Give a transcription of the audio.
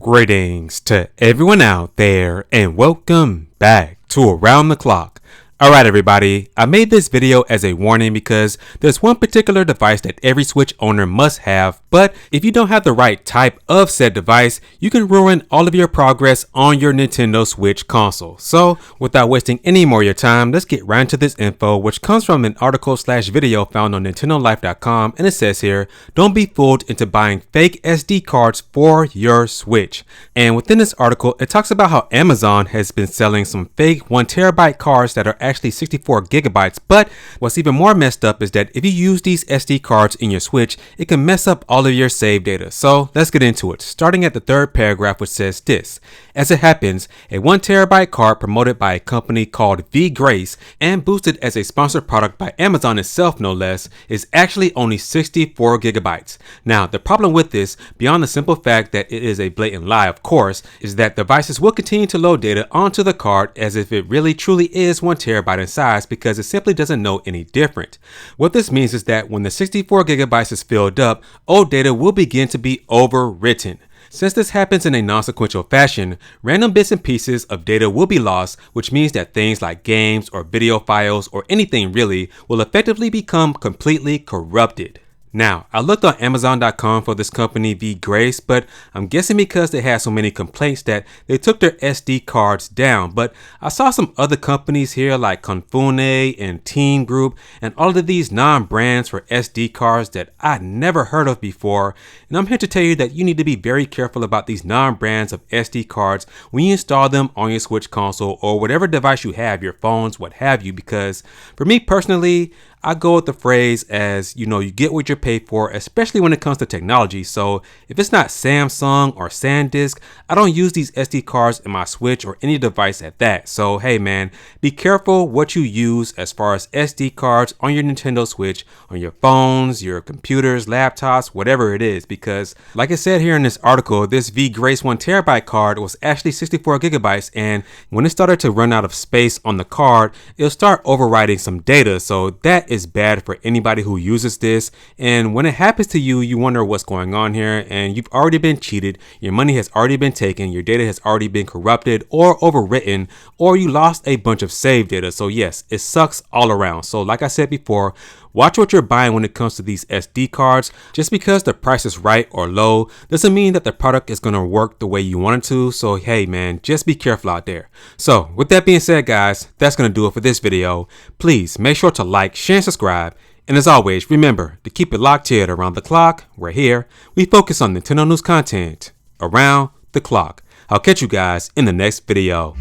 Greetings to everyone out there and welcome back to Around the Clock. Alright everybody, I made this video as a warning because there's one particular device that every Switch owner must have, but if you don't have the right type of said device, you can ruin all of your progress on your Nintendo Switch console. So without wasting any more of your time, let's get right into this info, which comes from an article/video found on nintendolife.com, and it says here, don't be fooled into buying fake SD cards for your Switch. And within this article, it talks about how Amazon has been selling some fake 1TB cards that are actually 64 gigabytes, but what's even more messed up is that if you use these SD cards in your Switch, it can mess up all of your save data. So let's get into it, starting at the third paragraph, which says this: as it happens, a 1TB card promoted by a company called V-Grace and boosted as a sponsored product by Amazon itself no less, is actually only 64 gigabytes. Now the problem with this, beyond the simple fact that it is a blatant lie of course, is that devices will continue to load data onto the card as if it really truly is 1TB in size, because it simply doesn't know any different. What this means is that when the 64 gigabytes is filled up, old data will begin to be overwritten. Since this happens in a non-sequential fashion, random bits and pieces of data will be lost, which means that things like games or video files or anything really will effectively become completely corrupted. Now, I looked on Amazon.com for this company V-Grace, but I'm guessing because they had so many complaints that they took their SD cards down. But I saw some other companies here like Confune and Team Group and all of these non-brands for SD cards that I'd never heard of before. And I'm here to tell you that you need to be very careful about these non-brands of SD cards when you install them on your Switch console or whatever device you have, your phones, what have you, because for me personally, I go with the phrase as, you get what you pay for, especially when it comes to technology. So if it's not Samsung or SanDisk, I don't use these SD cards in my Switch or any device at that. So hey man, be careful what you use as far as SD cards on your Nintendo Switch, on your phones, your computers, laptops, whatever it is, because like I said here in this article, this V-Grace 1TB card was actually 64 gigabytes, and when it started to run out of space on the card, it'll start overwriting some data. So that is bad for anybody who uses this, and when it happens to you, you wonder what's going on here, and you've already been cheated, your money has already been taken, your data has already been corrupted or overwritten, or you lost a bunch of save data. So yes, it sucks all around. So like I said before, watch what you're buying when it comes to these SD cards. Just because the price is right or low doesn't mean that the product is going to work the way you want it to. So hey man, just be careful out there. So with that being said guys, that's going to do it for this video. Please make sure to like, share, and subscribe. And as always, remember to keep it locked here at Around the Clock, where here we focus on Nintendo news content around the clock. I'll catch you guys in the next video.